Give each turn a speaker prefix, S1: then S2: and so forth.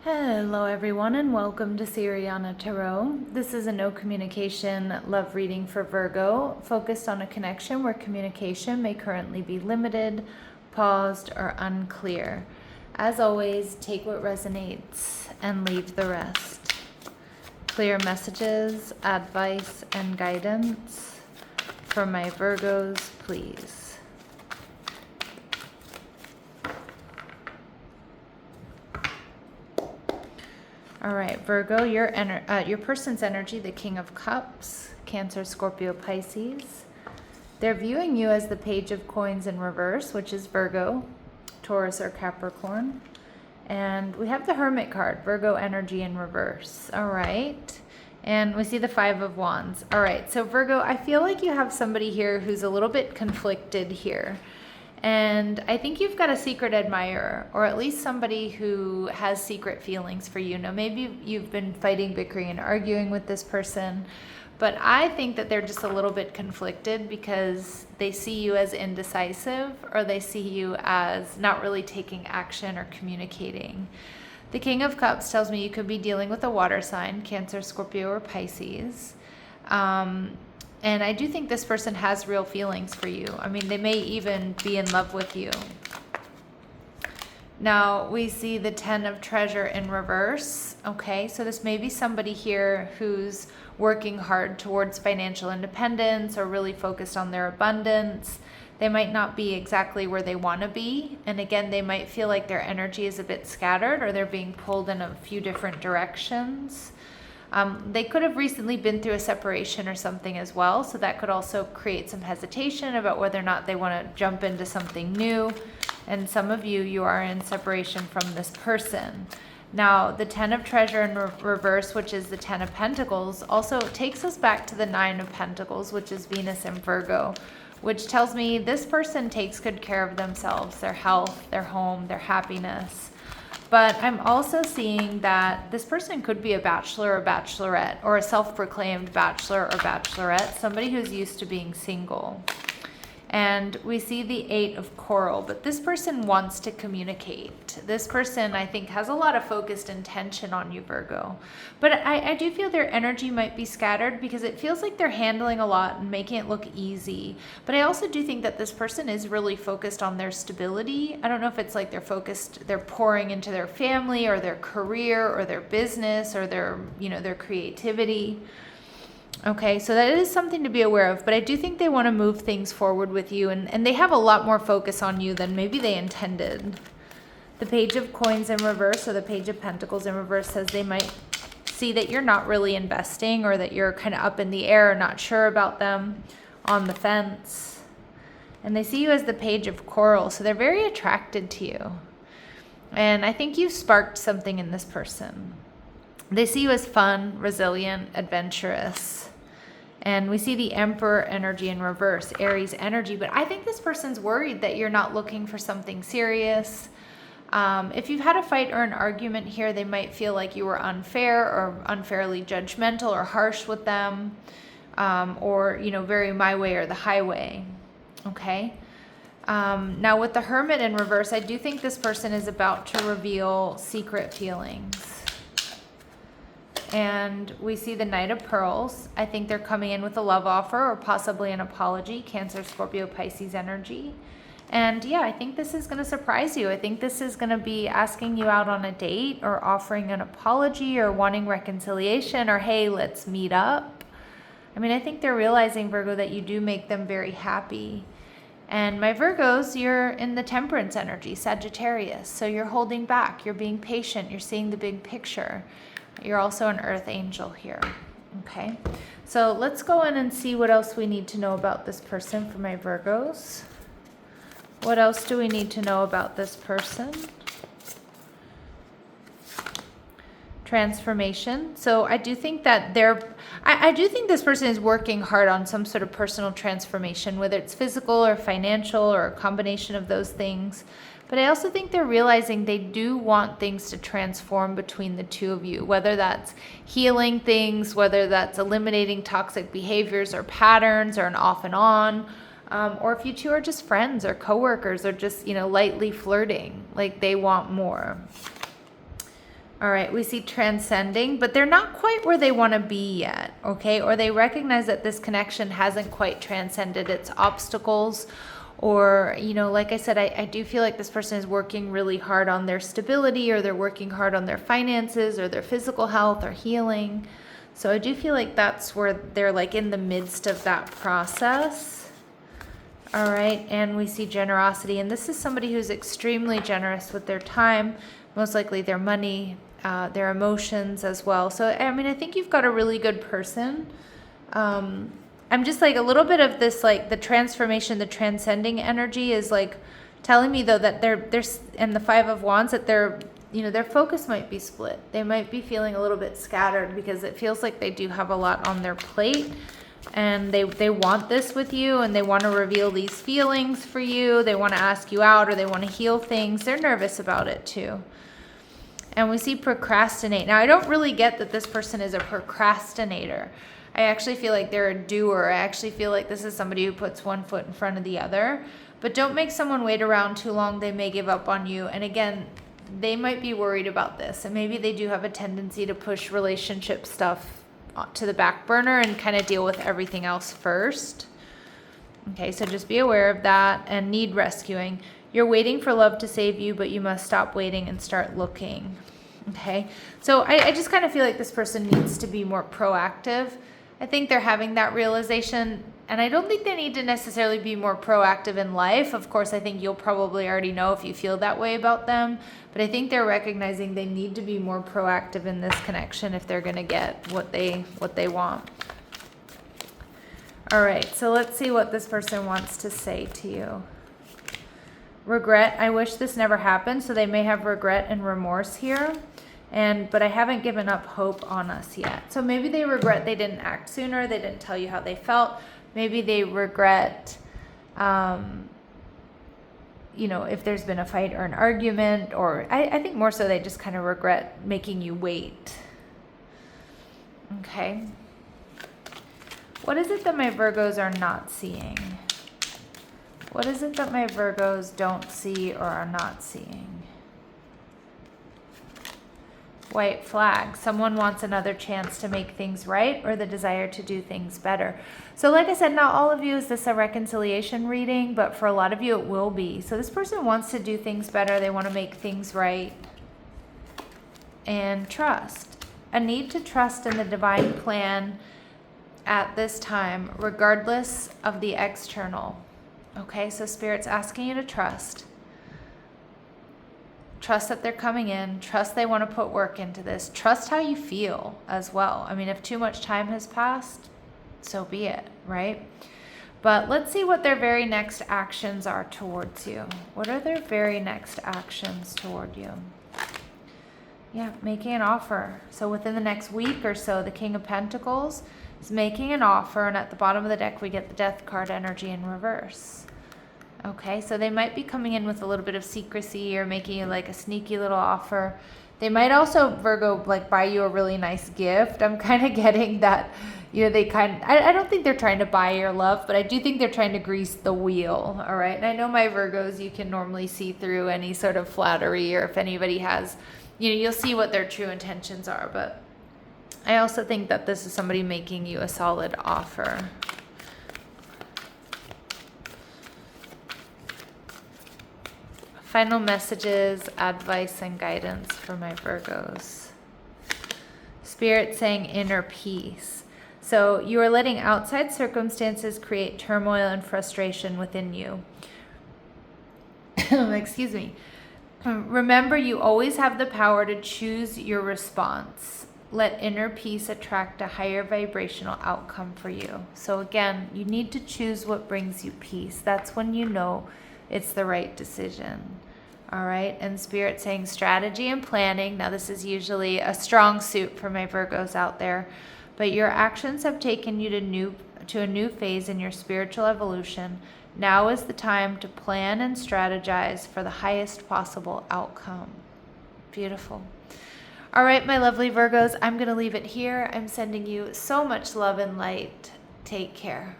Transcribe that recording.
S1: Hello everyone and welcome to Siriana Tarot. This is a no communication love reading for Virgo, focused on a connection where communication may currently be limited, paused, or unclear. As always, take what resonates and leave the rest. Clear messages, advice, and guidance for my Virgos, please. All right, Virgo, your person's energy, the King of Cups, Cancer, Scorpio, Pisces. They're viewing you as the Page of Coins in reverse, which is Virgo, Taurus, or Capricorn. And we have the Hermit card, Virgo energy in reverse. All right. And we see the Five of Wands. All right, so Virgo, I feel like you have somebody here who's a little bit conflicted here. And I think you've got a secret admirer, or at least somebody who has secret feelings for you. Now, maybe you've been fighting, bickering, and arguing with this person, but I think that they're just a little bit conflicted because they see you as indecisive, or they see you as not really taking action or communicating. The King of Cups tells me you could be dealing with a water sign, Cancer, Scorpio, or Pisces. And I do think this person has real feelings for you. I mean, they may even be in love with you. Now, we see the Ten of Treasure in reverse. Okay, so this may be somebody here who's working hard towards financial independence or really focused on their abundance. They might not be exactly where they want to be. And again, they might feel like their energy is a bit scattered, or they're being pulled in a few different directions. They could have recently been through a separation or something as well, so that could also create some hesitation about whether or not they want to jump into something new. And some of you are in separation from this person. Now, the Ten of Treasure in reverse, which is the Ten of Pentacles, also takes us back to the Nine of Pentacles, which is Venus in Virgo, which tells me this person takes good care of themselves, their health, their home, their happiness. But I'm also seeing that this person could be a bachelor or bachelorette, or a self-proclaimed bachelor or bachelorette, somebody who's used to being single. And we see the Eight of Coral, but this person wants to communicate. This person, I think, has a lot of focused intention on you, Virgo. But I do feel their energy might be scattered because it feels like they're handling a lot and making it look easy. But I also do think that this person is really focused on their stability. I don't know if it's like they're pouring into their family or their career or their business or their creativity. Okay, so that is something to be aware of, but I do think they want to move things forward with you, and they have a lot more focus on you than maybe they intended. The Page of Coins in reverse, or the Page of Pentacles in reverse, says they might see that you're not really investing, or that you're kind of up in the air, not sure about them, on the fence. And they see you as the Page of Coral, so they're very attracted to you. And I think you've sparked something in this person. They see you as fun, resilient, adventurous. And we see the Emperor energy in reverse, Aries energy. But I think this person's worried that you're not looking for something serious. If you've had a fight or an argument here, they might feel like you were unfair or unfairly judgmental or harsh with them. Or, very my way or the highway. Okay? Now with the Hermit in reverse, I do think this person is about to reveal secret feelings. And we see the Knight of Pearls. I think they're coming in with a love offer or possibly an apology, Cancer, Scorpio, Pisces energy. And yeah, I think this is going to surprise you. I think this is going to be asking you out on a date, or offering an apology, or wanting reconciliation, or hey, let's meet up. I mean, I think they're realizing, Virgo, that you do make them very happy. And my Virgos, you're in the Temperance energy, Sagittarius. So you're holding back, you're being patient, you're seeing the big picture. You're also an earth angel here. Okay, so let's go in and see what else we need to know about this person for my Virgos. What else do we need to know about this person? Transformation. So I do think that I do think this person is working hard on some sort of personal transformation, whether it's physical or financial or a combination of those things. But I also think they're realizing they do want things to transform between the two of you, whether that's healing things, whether that's eliminating toxic behaviors or patterns, or an off and on, or if you two are just friends or coworkers, or just, lightly flirting, like they want more. All right, we see transcending, but they're not quite where they want to be yet, okay? Or they recognize that this connection hasn't quite transcended its obstacles. Or, like I said, I do feel like this person is working really hard on their stability, or they're working hard on their finances, or their physical health, or healing. So I do feel like that's where they're like in the midst of that process. All right, and we see generosity, and this is somebody who's extremely generous with their time, most likely their money, their emotions as well. So, I think you've got a really good person. I'm just like a little bit of this, like the transformation, the transcending energy is like telling me though that they're and the Five of Wands, that their focus might be split. They might be feeling a little bit scattered because it feels like they do have a lot on their plate, and they want this with you, and they want to reveal these feelings for you. They want to ask you out, or they want to heal things. They're nervous about it too. And we see procrastinate. Now, I don't really get that this person is a procrastinator. I actually feel like they're a doer. I actually feel like this is somebody who puts one foot in front of the other. But don't make someone wait around too long. They may give up on you. And again, they might be worried about this. And maybe they do have a tendency to push relationship stuff to the back burner and kind of deal with everything else first. Okay, so just be aware of that and need rescuing. You're waiting for love to save you, but you must stop waiting and start looking. Okay, so I just kind of feel like this person needs to be more proactive. I think they're having that realization, and I don't think they need to necessarily be more proactive in life. Of course, I think you'll probably already know if you feel that way about them, but I think they're recognizing they need to be more proactive in this connection if they're going to get what they want. All right, so let's see what this person wants to say to you. Regret. I wish this never happened. So they may have regret and remorse here. But I haven't given up hope on us yet. So maybe they regret they didn't act sooner. They didn't tell you how they felt. Maybe they regret, if there's been a fight or an argument, or I think more so they just kind of regret making you wait. Okay. What is it that my Virgos are not seeing? What is it that my Virgos don't see or are not seeing? White flag. Someone wants another chance to make things right, or the desire to do things better. So like I said, not all of you is this a reconciliation reading, but for a lot of you it will be. So this person wants to do things better. They want to make things right. And trust. A need to trust in the divine plan at this time, regardless of the external. Okay, so Spirit's asking you to trust. Trust that they're coming in. Trust they want to put work into this. Trust how you feel as well. I mean, if too much time has passed, so be it, right? But let's see what their very next actions are towards you. What are their very next actions toward you? Yeah, making an offer. So within the next week or so, the King of Pentacles is making an offer, and at the bottom of the deck we get the Death card energy in reverse. Okay, so they might be coming in with a little bit of secrecy or making you like a sneaky little offer. They might also, Virgo, like buy you a really nice gift. I'm kind of getting that, I don't think they're trying to buy your love, but I do think they're trying to grease the wheel, all right? And I know my Virgos, you can normally see through any sort of flattery, or if anybody has, you'll see what their true intentions are, but I also think that this is somebody making you a solid offer. Final messages, advice, and guidance for my Virgos. Spirit saying inner peace. So you are letting outside circumstances create turmoil and frustration within you. Excuse me. Remember, you always have the power to choose your response. Let inner peace attract a higher vibrational outcome for you. So again, you need to choose what brings you peace. That's when you know it's the right decision. All right. And Spirit saying strategy and planning. Now this is usually a strong suit for my Virgos out there, but your actions have taken you to a new phase in your spiritual evolution. Now is the time to plan and strategize for the highest possible outcome. Beautiful. All right, my lovely Virgos, I'm going to leave it here. I'm sending you so much love and light. Take care.